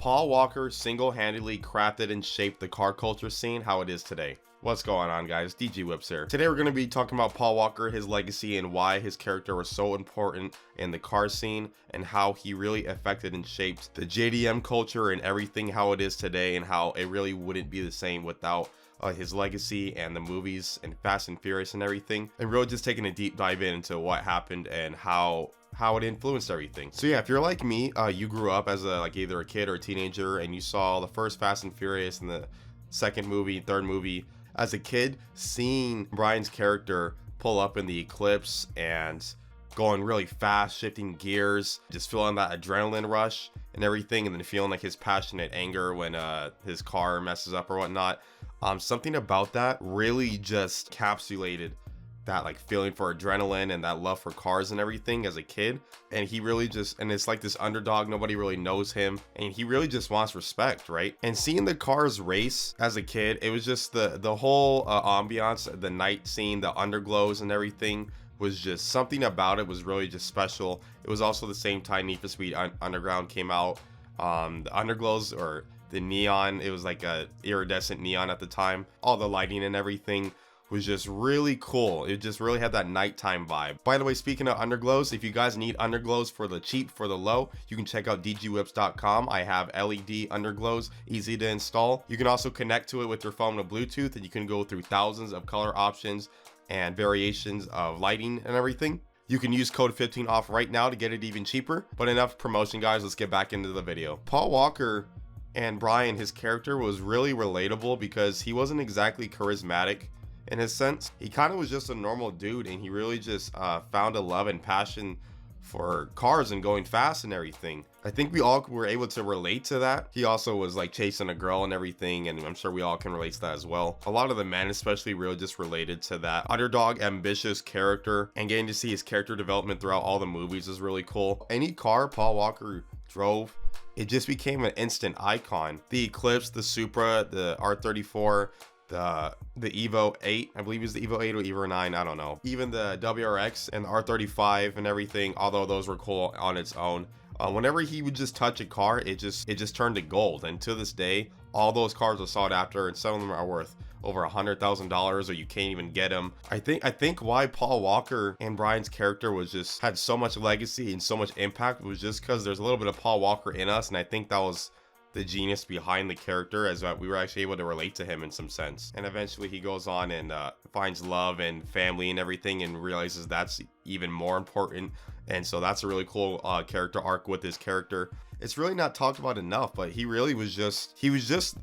Paul Walker single-handedly crafted and shaped the car culture scene how it is today. What's going on, guys? DGWhipZ here. Today we're going to be talking about Paul Walker, his legacy, and why his character was so important in the car scene, and how he really affected and shaped the JDM culture and everything how it is today, and how it really wouldn't be the same without his legacy and the movies and Fast and Furious and everything, and really just taking a deep dive into what happened and how it influenced everything. So yeah, if you're like me, you grew up as either a kid or a teenager, and you saw the first Fast and Furious and the second movie, third movie. As a kid, seeing Brian's character pull up in the Eclipse and going really fast, shifting gears, just feeling that adrenaline rush and everything, and then feeling like his passionate anger when his car messes up or whatnot. Something about that really just encapsulated that feeling for adrenaline and that love for cars and everything as a kid. And he really just, and it's like this underdog, nobody really knows him, and he really just wants respect, right? And seeing the cars race as a kid, it was just the whole ambiance, the night scene, the underglows and everything was just something about it was really just special. It was also the same time Need for Speed Underground came out. The underglows, or the neon, it was like a iridescent neon at the time. All the lighting and everything was just really cool. It just really had that nighttime vibe. By the way, speaking of underglows, if you guys need underglows for the cheap, for the low, you can check out DGWhipZ.com. I have LED underglows, easy to install. You can also connect to it with your phone with Bluetooth, and you can go through thousands of color options and variations of lighting and everything. You can use code 15 off right now to get it even cheaper. But enough promotion, guys. Let's get back into the video. Paul Walker and Brian, his character was really relatable because he wasn't exactly charismatic in his sense. He kind of was just a normal dude, and he really just found a love and passion for cars and going fast and everything. I think we all were able to relate to that. He also was chasing a girl and everything, and I'm sure we all can relate to that as well. A lot of the men especially really just related to that underdog, ambitious character, and getting to see his character development throughout all the movies is really cool. Any car Paul Walker drove, it just became an instant icon. The Eclipse, the Supra, the R34, the Evo 8, I believe is the Evo 8 or Evo 9, I don't know. Even the WRX and the R35 and everything, although those were cool on its own. Whenever he would just touch a car, it just turned to gold. And to this day, all those cars are sought after, and some of them are worth over $100,000, or you can't even get them. I think why Paul Walker and Brian's character was just had so much legacy and so much impact was just because there's a little bit of Paul Walker in us, and I think that was the genius behind the character, as we were actually able to relate to him in some sense. And eventually he goes on and finds love and family and everything, and realizes that's even more important. And so that's a really cool character arc with his character. It's really not talked about enough, but he really was just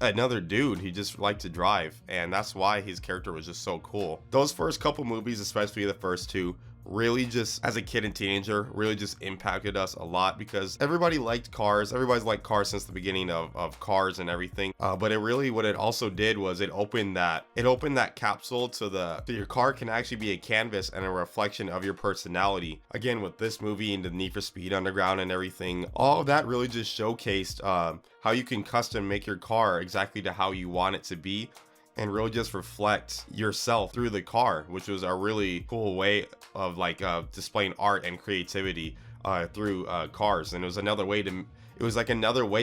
another dude. He just liked to drive, and that's why his character was just so cool. Those first couple movies, especially the first two, really just, as a kid and teenager, really just impacted us a lot, because everybody liked cars. Everybody's liked cars since the beginning of cars and everything. But it really, what it also did was it opened that capsule to your car can actually be a canvas and a reflection of your personality. Again, with this movie and the Need for Speed Underground and everything, all of that really just showcased how you can custom make your car exactly to how you want it to be, and really just reflect yourself through the car, which was a really cool way of displaying art and creativity through cars. And it was another way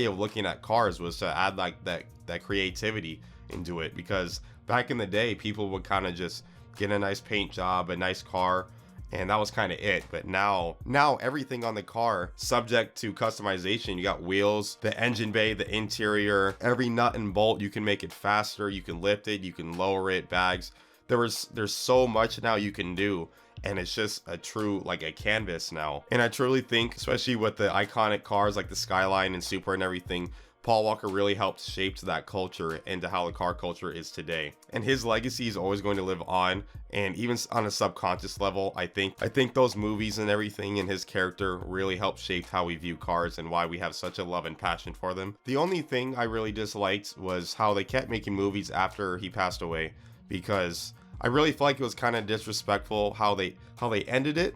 of looking at cars, was to add that creativity into it, because back in the day, people would kind of just get a nice paint job, a nice car, and that was kind of it. But now everything on the car subject to customization. You got wheels, the engine bay, the interior, every nut and bolt. You can make it faster, you can lift it, you can lower it, bags. There's so much now you can do, and it's just a true a canvas now. And I truly think, especially with the iconic cars like the Skyline and Supra and everything, Paul Walker really helped shape that culture into how the car culture is today. And his legacy is always going to live on, and even on a subconscious level, I think those movies and everything and his character really helped shape how we view cars and why we have such a love and passion for them. The only thing I really disliked was how they kept making movies after he passed away, because I really feel like it was kind of disrespectful how they ended it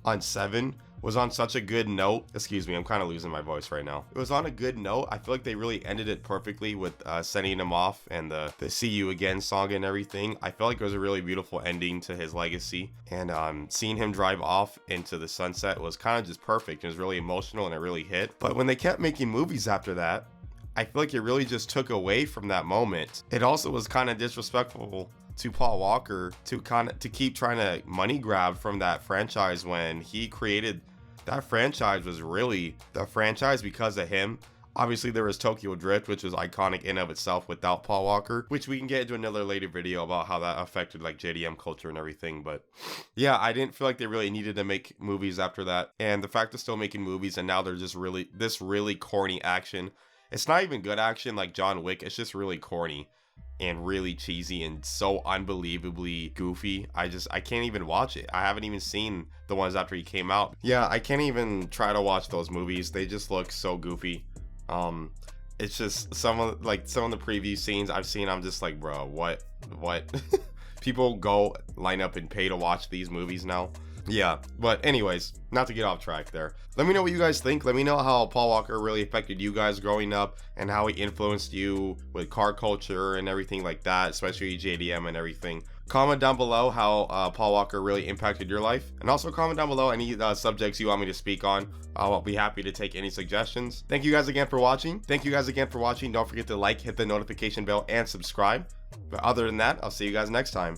on 7. Was on such a good note. Excuse me, I'm kind of losing my voice right now. It was on a good note. I feel like they really ended it perfectly with sending him off and the See You Again song and everything. I felt like it was a really beautiful ending to his legacy, and seeing him drive off into the sunset was kind of just perfect. It was really emotional and it really hit. But when they kept making movies after that, I feel like it really just took away from that moment. It also was kind of disrespectful to Paul Walker to keep trying to money grab from that franchise when he created that franchise. Was really the franchise because of him. Obviously there was Tokyo Drift, which was iconic in of itself without Paul Walker, which we can get into another later video about how that affected like JDM culture and everything. But yeah, I didn't feel like they really needed to make movies after that. And the fact they're still making movies and now they're just really corny action. It's not even good action like John Wick. It's just really corny and really cheesy and so unbelievably goofy. I can't even watch it. I haven't even seen the ones after he came out. Yeah, I can't even try to watch those movies. They just look so goofy. It's just some of the preview scenes I've seen, I'm just like, bro, what people go line up and pay to watch these movies now. Yeah, but anyways, not to get off track there, let me know what you guys think. Let me know how Paul Walker really affected you guys growing up and how he influenced you with car culture and everything like that, especially JDM and everything. Comment down below how Paul Walker really impacted your life, and also comment down below any subjects you want me to speak on. I'll be happy to take any suggestions. Thank you guys again for watching. Don't forget to like, hit the notification bell, and subscribe. But other than that, I'll see you guys next time.